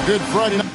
Good Friday night.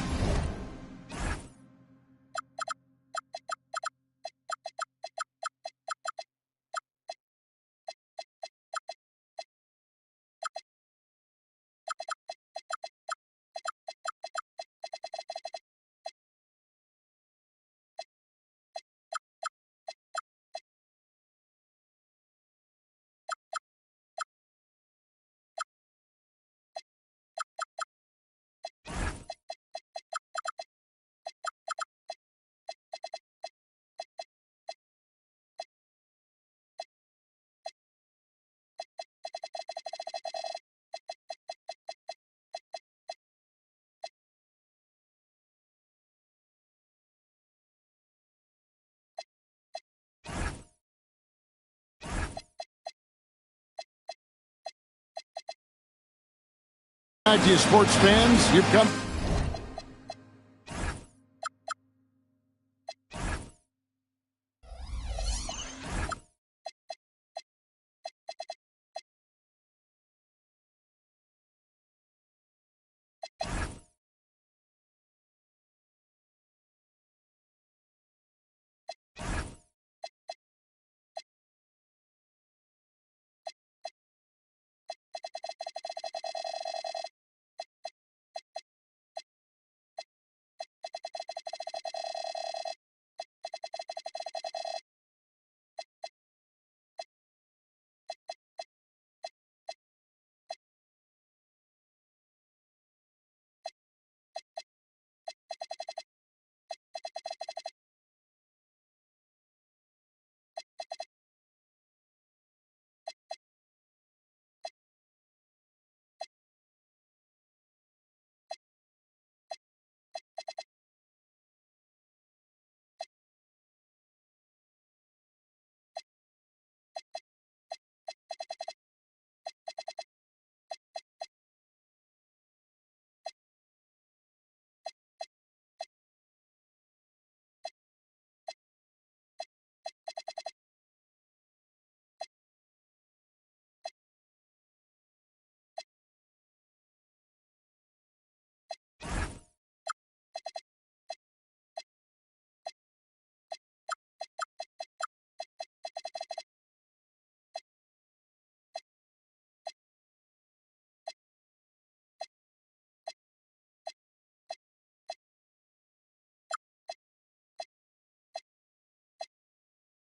To you sports fans, you've come.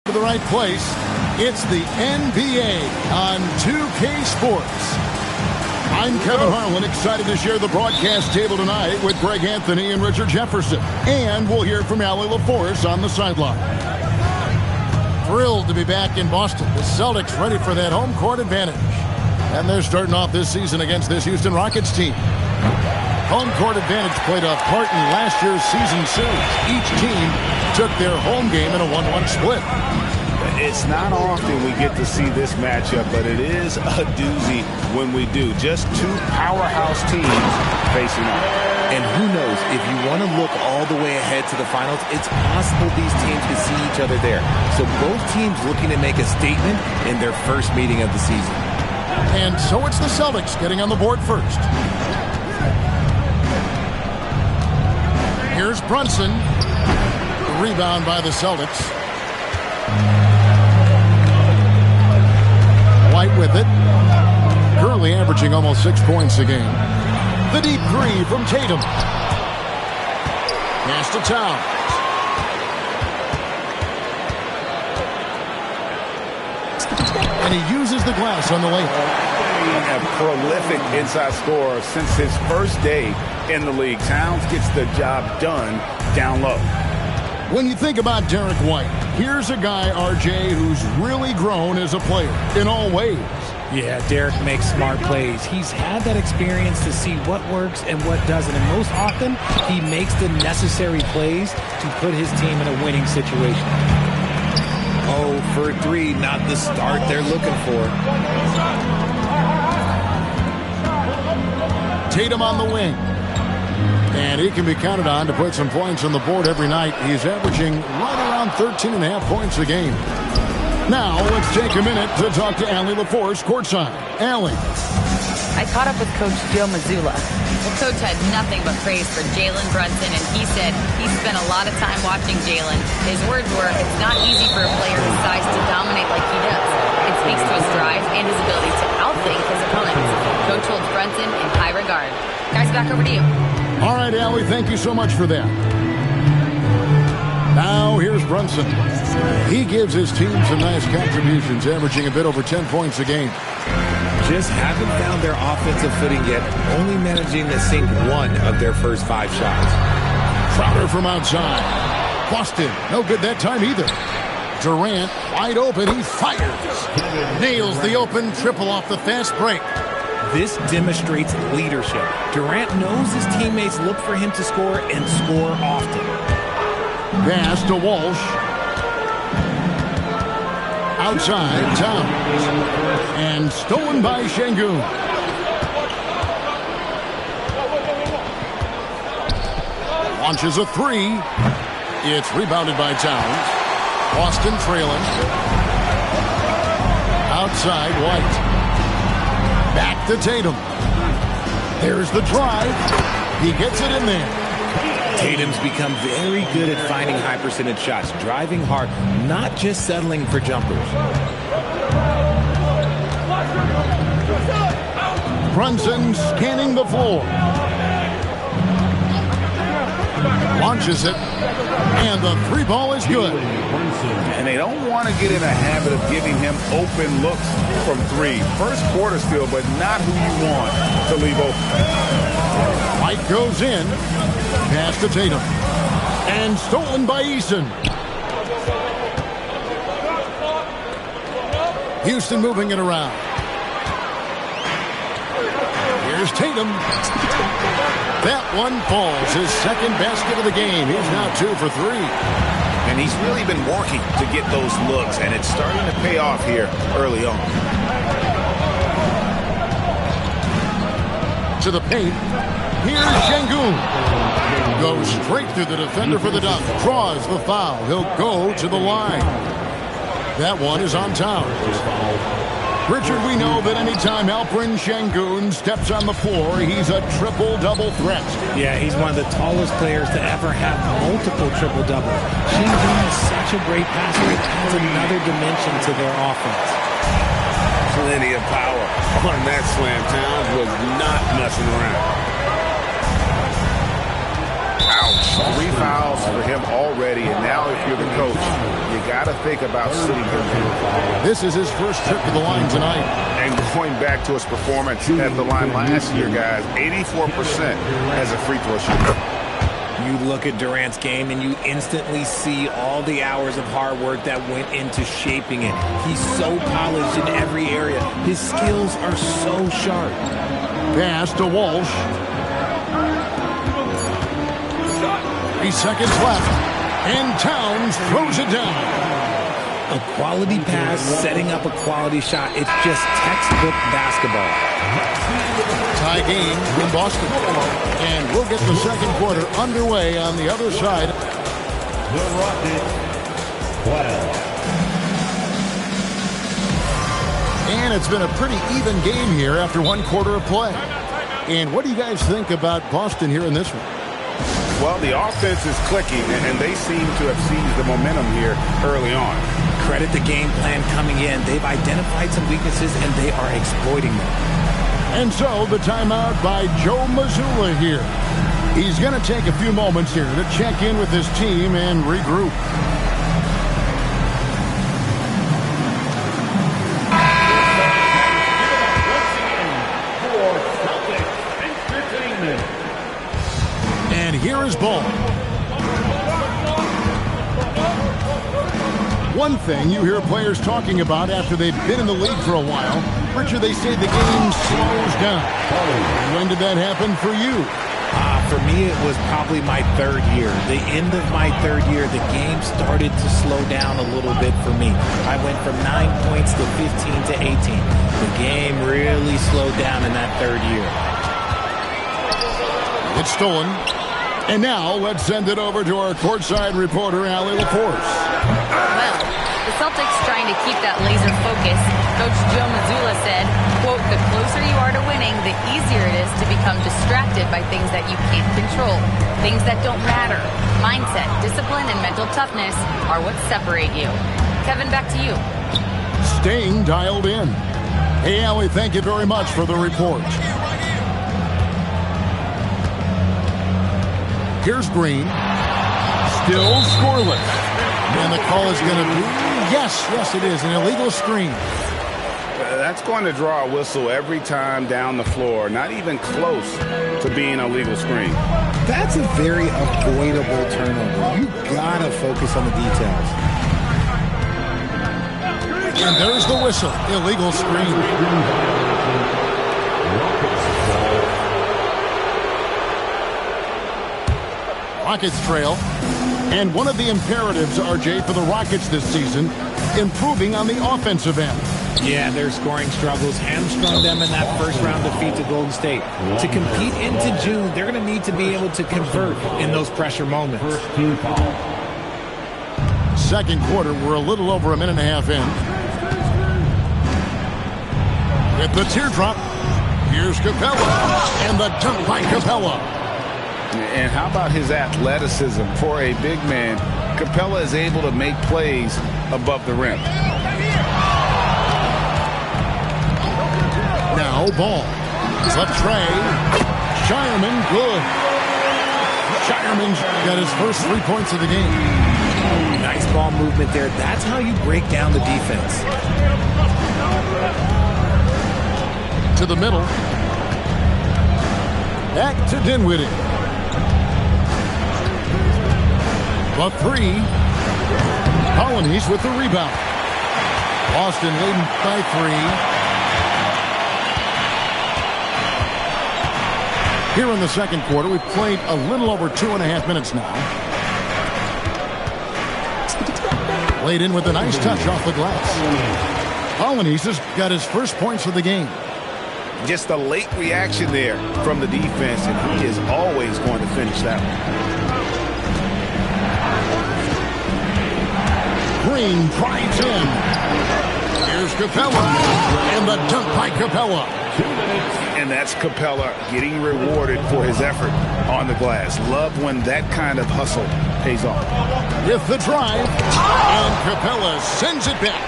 To the right place. It's the NBA on 2K Sports. I'm Kevin Harlan, excited to share the broadcast table tonight with Greg Anthony and Richard Jefferson. And we'll hear from Allie LaForce on the sideline. Thrilled to be back in Boston. The Celtics ready for that home court advantage. And they're starting off this season against this Houston Rockets team. Home court advantage played a part in last year's season series. Each team took their home game in a 1-1 split. It's not often we get to see this matchup, but it is a doozy when we do. Just two powerhouse teams facing off. And who knows, if you want to look all the way ahead to the finals, it's possible these teams could see each other there. So both teams looking to make a statement in their first meeting of the season. And so it's the Celtics getting on the board first. Here's Brunson. The rebound by the Celtics. White with it. Currently averaging almost 6 points a game. The deep three from Tatum. Pass to Towns. And he uses the glass on the layup. A prolific inside scorer since his first day in the league. Towns gets the job done down low. When you think about Derek White, here's a guy, RJ, who's really grown as a player in all ways. Yeah, Derek makes smart plays. He's had that experience to see what works and what doesn't. And most often, he makes the necessary plays to put his team in a winning situation. Oh, for 3, not the start they're looking for. Tatum on the wing. And he can be counted on to put some points on the board every night. He's averaging right around 13.5 points a game. Now, let's take a minute to talk to Allie LaForce courtside. Allie. I caught up with Coach Joe Mazzulla. Well, Coach had nothing but praise for Jalen Brunson, and he said he spent a lot of time watching Jalen. His words were, it's not easy for a player his size to dominate like he does. It speaks to his drive and his ability to outthink his opponents. Coach holds Brunson in high regard. Guys, back over to you. All right, Allie, thank you so much for that. Now, here's Brunson. He gives his team some nice contributions, averaging a bit over 10 points a game. Just haven't found their offensive footing yet, only managing to sink one of their first 5 shots. Crowder from outside. Boston, no good that time either. Durant, wide open, he fires. Nails the open triple off the fast break. This demonstrates leadership. Durant knows his teammates look for him to score and score often. Pass to Walsh. Outside, Towns. And stolen by Şengün. Launches a 3. It's rebounded by Towns. Boston trailing. Outside, White. Back to Tatum. There's the drive. He gets it in there. Tatum's become very good at finding high percentage shots, driving hard, not just settling for jumpers. Brunson scanning the floor. Launches it. And the 3 ball is good. And they don't want to get in a habit of giving him open looks from 3. First quarter still, but not who you want to leave open. White goes in. Pass to Tatum. And stolen by Eason. Houston moving it around. Here's Tatum. That one falls. His second basket of the game. He's now 2 for 3. And he's really been working to get those looks, and it's starting to pay off here early on. To the paint. Here's Şengün. Goes straight through the defender for the dunk. Draws the foul. He'll go to the line. That one is on Towns. Richard, we know that anytime Alperen Şengün steps on the floor, he's a triple-double threat. Yeah, he's one of the tallest players to ever have multiple triple-doubles. Şengün is such a great passer. It adds another dimension to their offense. Plenty of power on that slam. Towns was not messing around. Ouch. 3 fouls for him already, and now if you're the coach, you got to think about sitting him down. This is his first trip to the line tonight. And going back to his performance at the line last year, guys, 84% as a free throw shooter. You look at Durant's game and you instantly see all the hours of hard work that went into shaping it. He's so polished in every area. His skills are so sharp. Pass to Walsh. 3 seconds left. And Towns throws it down. A quality pass, setting up a quality shot. It's just textbook basketball. Tie game in Boston. And we'll get the second quarter underway on the other side. The Rockets, 12. And it's been a pretty even game here after 1 quarter of play. And what do you guys think about Boston here in this one? Well, the offense is clicking, and they seem to have seized the momentum here early on. Credit the game plan coming in. They've identified some weaknesses, and they are exploiting them. And so the timeout by Joe Mazzulla here. He's going to take a few moments here to check in with his team and regroup. And here is Ball. One thing you hear players talking about after they've been in the league for a while, Richard, they say the game slows down. When did that happen for you? For me, it was probably my 3rd year. The end of my 3rd year, the game started to slow down a little bit for me. I went from 9 points to 15 to 18. The game really slowed down in that 3rd year. It's stolen. And now let's send it over to our courtside reporter, Allie LaForce. Well, the Celtics trying to keep that laser focus Coach Joe Mazzulla said, quote, "The closer you are to winning, the easier it is to become distracted by things that you can't control, things that don't matter. Mindset, discipline, and mental toughness are what separate you." Kevin, back to you. Staying dialed in. Hey, Allie, thank you very much for the report. Here's Green. Still scoreless. And the call is going to be, yes, it is, an illegal screen. That's going to draw a whistle every time down the floor. Not even close to being a legal screen. That's a very avoidable turnover. You got to focus on the details. And there's the whistle. Illegal screen. Rockets trail. And one of the imperatives, RJ, for the Rockets this season, improving on the offensive end. Yeah, their scoring struggles hamstrung them in that first round defeat to Golden State. To compete into June, they're going to need to be able to convert in those pressure moments. Second quarter, we're a little over a minute and a half in. With the teardrop, here's Capella, and the dunk by Capella. And how about his athleticism for a big man? Capella is able to make plays above the rim. Now Ball. Left tray. Shireman, good. Shireman's got his first 3 points of the game. Nice ball movement there. That's how you break down the defense. To the middle. Back to Dinwiddie. The three. Colonies with the rebound. Boston leading by 3. Here in the second quarter, we've played a little over 2.5 minutes now. Laid in with a nice touch off the glass. Colonies has got his first points of the game. Just a late reaction there from the defense, and he is always going to finish that one. Green drives in. Here's Capella, and the dunk by Capella. And that's Capella getting rewarded for his effort on the glass. Love when that kind of hustle pays off. With the drive, and Capella sends it back.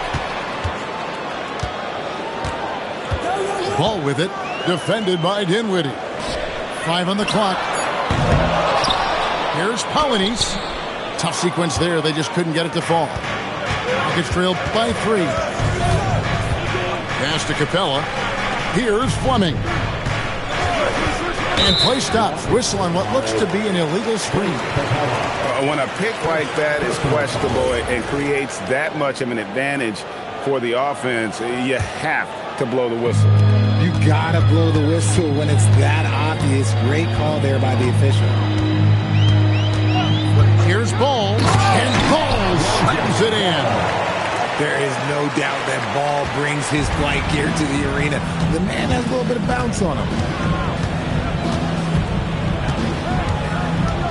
Ball with it, defended by Dinwiddie. 5 on the clock. Here's Polonies. Tough sequence there. They just couldn't get it to fall. Rockets trailed by 3. Pass to Capella. Here's Fleming. And play stops. Whistle on what looks to be an illegal screen. When a pick like that is questionable and creates that much of an advantage for the offense, you have to blow the whistle. You gotta blow the whistle when it's that obvious. Great call there by the official. Here's Ball, and Ball slams it in. There is no doubt that Ball brings his flight gear to the arena. The man has a little bit of bounce on him.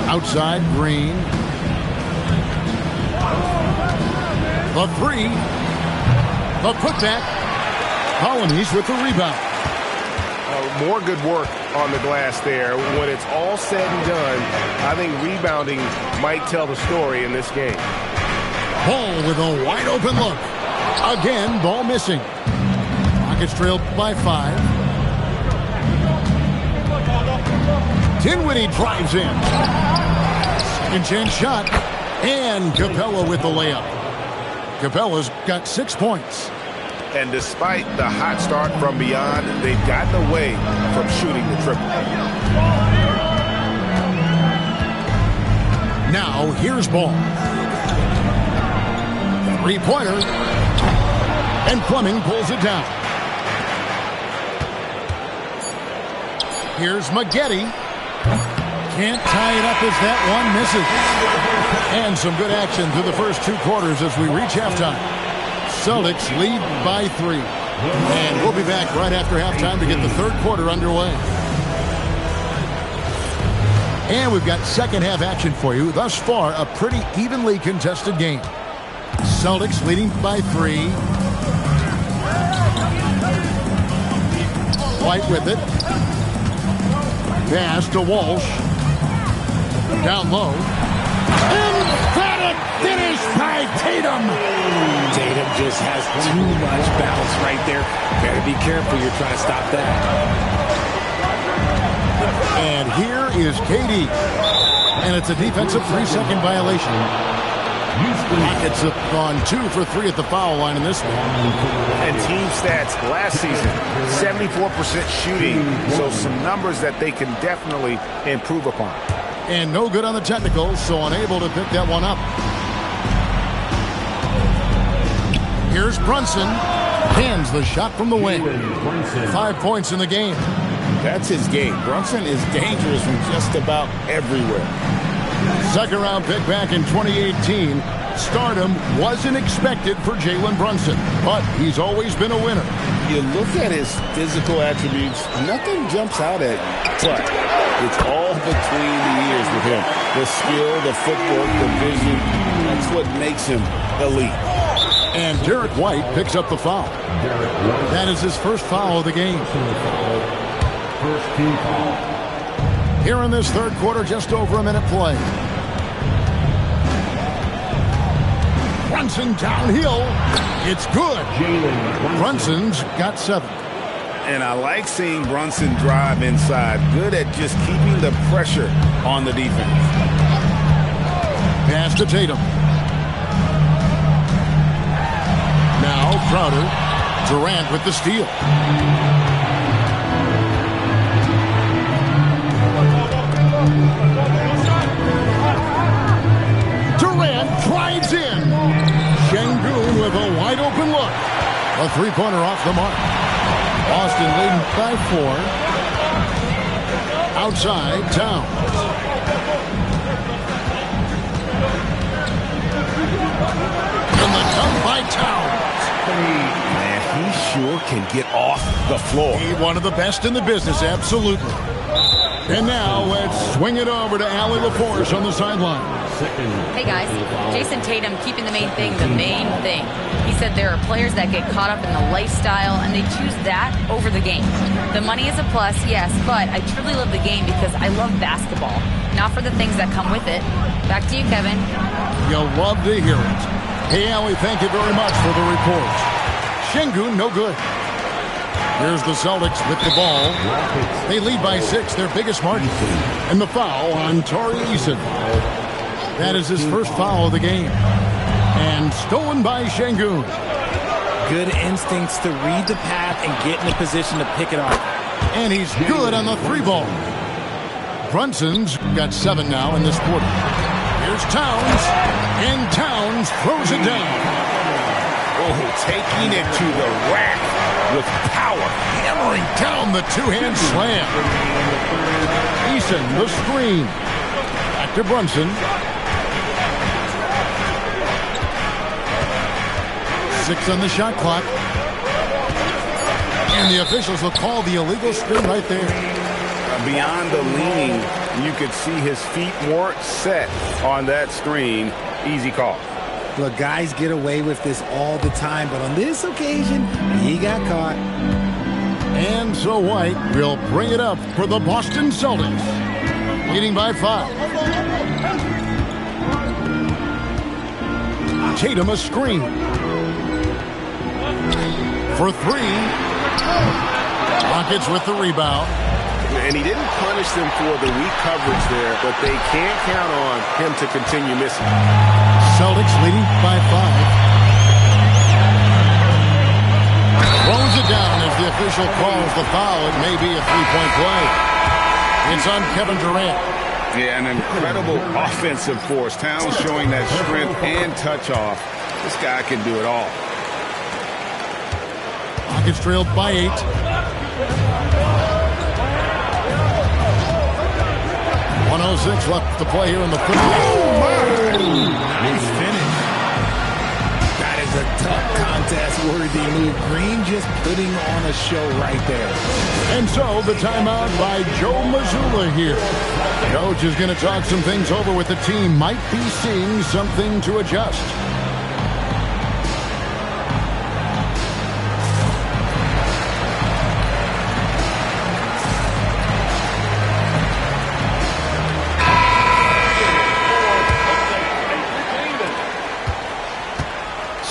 Outside, Green. The 3. The putback. Colonies with the rebound. More good work on the glass there. When it's all said and done, I think rebounding might tell the story in this game. Ball with a wide open look. Again, ball missing. Rockets trailed by 5. Dinwiddie drives in. Second chance shot. And Capella with the layup. Capella's got 6 points. And despite the hot start from beyond, they've gotten away from shooting the triple. Now, here's Ball. 3-pointer. And Fleming pulls it down. Here's Maggette. Can't tie it up as that one misses. And some good action through the first 2 quarters as we reach halftime. Celtics lead by 3. And we'll be back right after halftime to get the third quarter underway. And we've got second half action for you. Thus far, a pretty evenly contested game. Celtics leading by 3. White with it. Pass to Walsh. Down low. Emphatic finish by Tatum. Tatum just has too much bounce right there. Better be careful. You're trying to stop that. And here is KD. And it's a defensive 3-second violation. Rockets have gone 2 for 3 at the foul line in this one. And team stats last season, 74% shooting. So some numbers that they can definitely improve upon. And no good on the technical, so unable to pick that one up. Here's Brunson. Hands the shot from the wing. 5 points in the game. That's his game. Brunson is dangerous from just about everywhere. Second round pick back in 2018. Stardom wasn't expected for Jalen Brunson, but he's always been a winner. You look at his physical attributes, nothing jumps out at you, but it's all between the ears with him. The skill, the footwork, the vision, that's what makes him elite. And Derek White picks up the foul. That is his first foul of the game. First team foul. Here in this third quarter, just over a minute play. Brunson downhill. It's good. Brunson's got 7. And I like seeing Brunson drive inside. Good at just keeping the pressure on the defense. Pass to Tatum. Now Crowder. Durant with the steal. Durant drives in. Şengün with a wide open look. A three-pointer off the mark. Boston leading by 4. Outside, Towns. And the dunk by Towns. Man, he sure can get off the floor. He's one of the best in the business, absolutely. And now let's swing it over to Allie LaForce on the sideline. Hey guys, Jason Tatum keeping the main thing the main thing. He said there are players that get caught up in the lifestyle and they choose that over the game. The money is a plus, yes, but I truly love the game because I love basketball, not for the things that come with it. Back to you, Kevin. You'll love to hear it. Hey, Allie, thank you very much for the report. Şengün, no good. Here's the Celtics with the ball. They lead by 6, their biggest margin. And the foul on Tari Eason. That is his first foul of the game. And stolen by Şengün. Good instincts to read the path and get in a position to pick it up. And he's good on the 3-ball. Brunson's got 7 now in this quarter. Here's Towns. And Towns throws it down. Oh, taking it to the rack with power. Hammering down the two-hand slam. Eason, the screen. Back to Brunson. 6 on the shot clock. And the officials will call the illegal screen right there. Beyond the leaning, you could see his feet weren't set on that screen. Easy call. Look, guys get away with this all the time, but on this occasion, he got caught. And so White will bring it up for the Boston Celtics. Leading by 5. Tatum a screen. For 3. Rockets with the rebound. And he didn't punish them for the weak coverage there, but they can't count on him to continue missing. Celtics leading by 5. Throws it down as the official calls the foul. It may be a 3-point play. It's on Kevin Durant. Yeah, an incredible offensive force. Towns showing that strength and touch off. This guy can do it all. Rockets trailed by 8. .106 left to play here in the football. Oh, my! Nice finish. That is a tough contest-worthy move. Green just putting on a show right there. And so the timeout by Joe Mazzulla here. Coach is going to talk some things over with the team. Might be seeing something to adjust.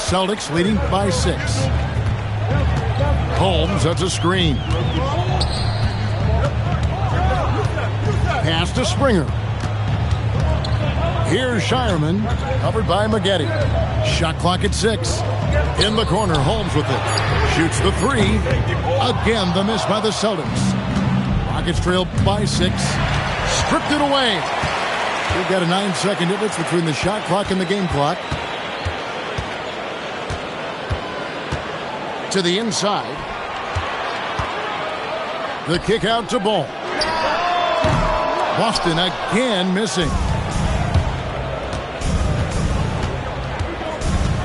Celtics leading by 6. Holmes, that's a screen. Pass to Springer. Here's Shireman, covered by Maggette. Shot clock at 6. In the corner, Holmes with it. Shoots the 3. Again, the miss by the Celtics. Rockets trail by 6. Stripped it away. We've got a 9-second difference between the shot clock and the game clock. To the inside. The kick out to Ball. Boston again missing.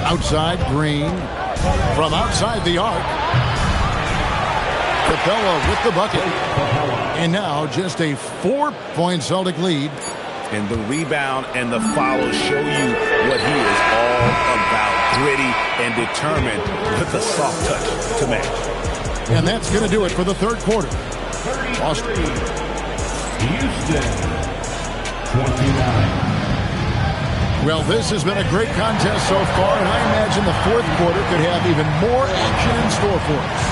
Outside, Green. From outside the arc. Capella with the bucket. And now just a 4-point Celtic lead. And the rebound and the follow show you what he is all about. Gritty and determined with a soft touch to match. And that's going to do it for the third quarter. Boston. Houston, 29. Well, this has been a great contest so far, and I imagine the fourth quarter could have even more action in store for us.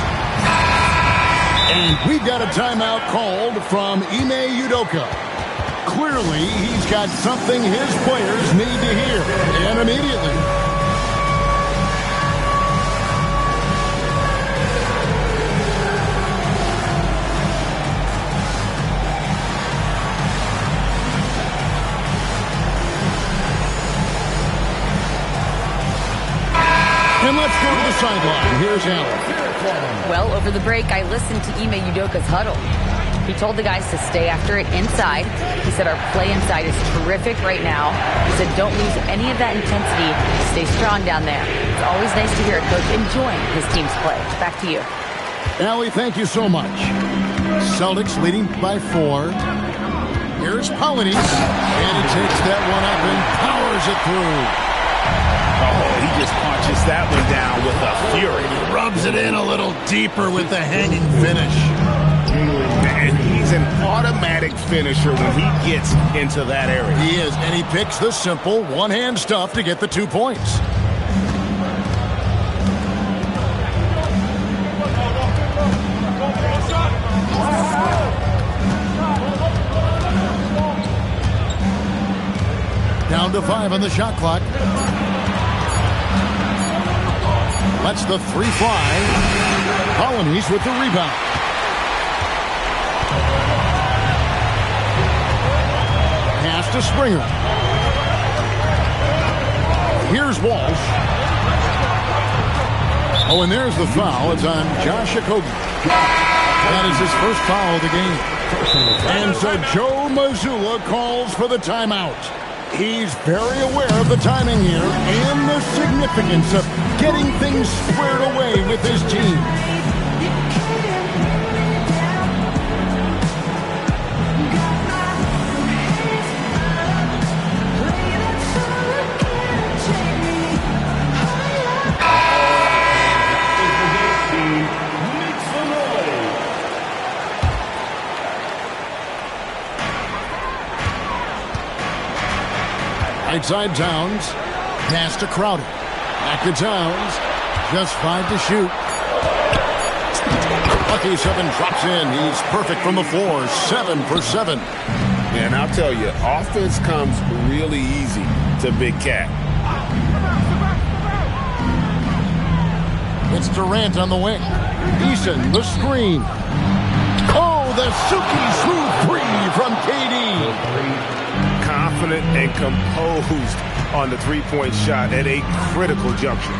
And we've got a timeout called from Ime Udoka. Clearly, he's got something his players need to hear, and immediately. And let's go to the sideline. Here's Allen. Well, over the break, I listened to Ime Udoka's huddle. He told the guys to stay after it inside. He said our play inside is terrific right now. He said don't lose any of that intensity. Stay strong down there. It's always nice to hear a coach enjoying his team's play. Back to you. Allie, thank you so much. Celtics leading by 4. Here's Polynice. And he takes that one up and powers it through. Oh, he just punches that one down with a fury. Rubs it in a little deeper with the hanging finish. And he's an automatic finisher when he gets into that area. He is, and he picks the simple one-hand stuff to get the 2 points. Down to 5 on the shot clock. Lets the 3 fly. Polynice with the rebound. Pass to Springer. Here's Walsh. Oh, and there's the foul. It's on Josh Okogie. That is his first foul of the game. And so Joe Mazzulla calls for the timeout. He's very aware of the timing here and the significance of getting things squared away with his team. Right side Towns. Pass to Crowder. Back to Towns. Just 5 to shoot. Lucky 7 drops in. He's perfect from the floor. 7 for 7. And I'll tell you, offense comes really easy to Big Cat. It's Durant on the wing. Eason, the screen. Oh, the silky smooth 3 from KD. Confident and composed on the three-point shot at a critical juncture.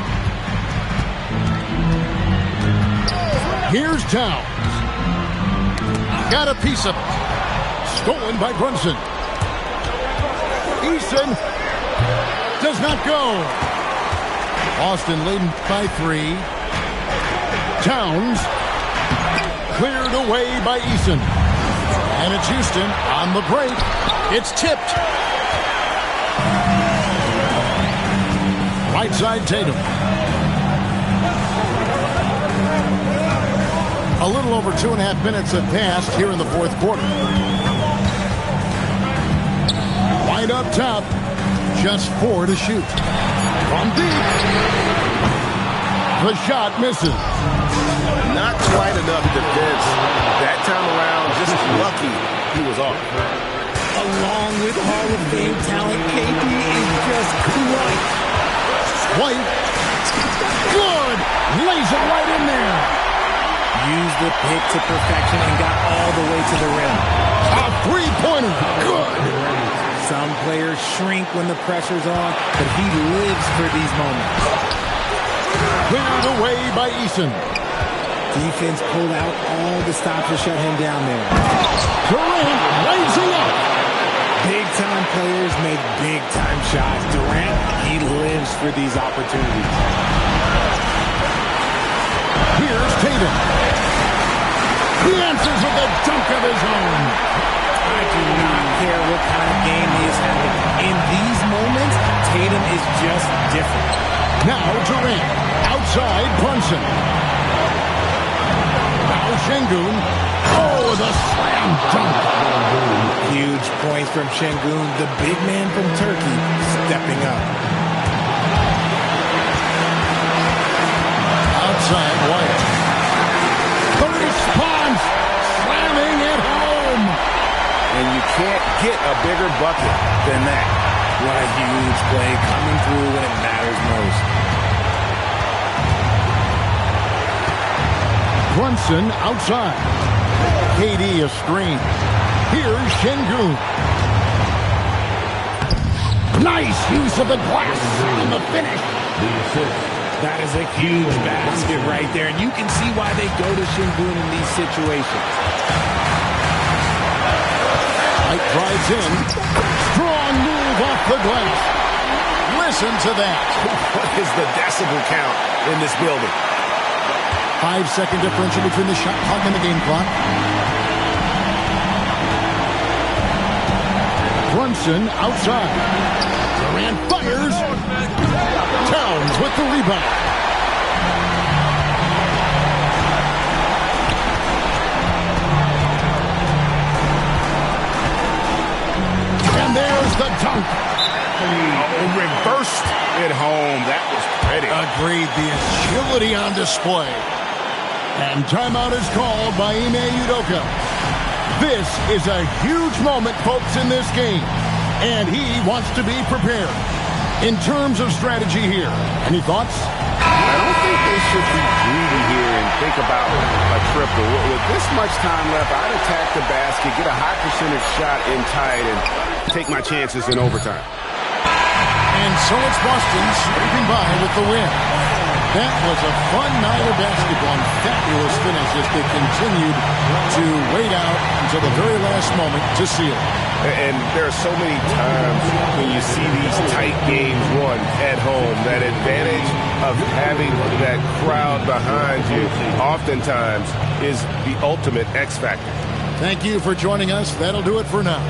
Here's Towns. Got a piece of it. Stolen by Brunson. Eason does not go. Boston leading by 3. Towns cleared away by Eason. And it's Houston on the break. It's tipped. Right side Tatum. A little over 2.5 minutes have passed here in the fourth quarter. Wide up top. Just 4 to shoot. From deep. The shot misses. Not quite enough defense. That time around, just lucky he was off. Along with Hall of Fame talent, KD is just clutch. White. Good. Lays it right in there. Used the pick to perfection and got all the way to the rim. A three-pointer. Good. Some players shrink when the pressure's on, but he lives for these moments. Cleared away by Eason. Defense pulled out all the stops to shut him down there. Durant lays it up. Big-time players make big-time shots. Durant, he lives for these opportunities. Here's Tatum. He answers with a dunk of his own. I do not care what kind of game he is having. In these moments, Tatum is just different. Now Durant. Outside Brunson. Now Şengün. Oh, the slam dunk. Huge points from Şengün, the big man from Turkey, stepping up. Outside White. The response. Slamming it home. And you can't get a bigger bucket than that. What a huge play coming through when it matters most. Brunson outside. KD a screen. Here's Şengün. Nice use of the glass and the finish. That is a huge basket right there, and you can see why they go to Şengün in these situations. White drives in. Strong move off the glass. Listen to that. What is the decibel count in this building? 5-second differential between the shot clock and the game clock. Brunson outside. Durant fires. Towns with the rebound. And there's the dunk. Reversed it home. That was pretty. Agreed. The agility on display. And timeout is called by Ime Udoka. This is a huge moment, folks, in this game. And he wants to be prepared. In terms of strategy here, any thoughts? I don't think they should be greedy here and think about a triple. With this much time left, I'd attack the basket, get a high percentage shot in tight, and take my chances in overtime. And so it's Boston scraping by with the win. That was a fun night of basketball and fabulous finish as they continued to wait out until the very last moment to seal it. And there are so many times when you see these tight games won at home, that advantage of having that crowd behind you oftentimes is the ultimate X factor. Thank you for joining us. That'll do it for now.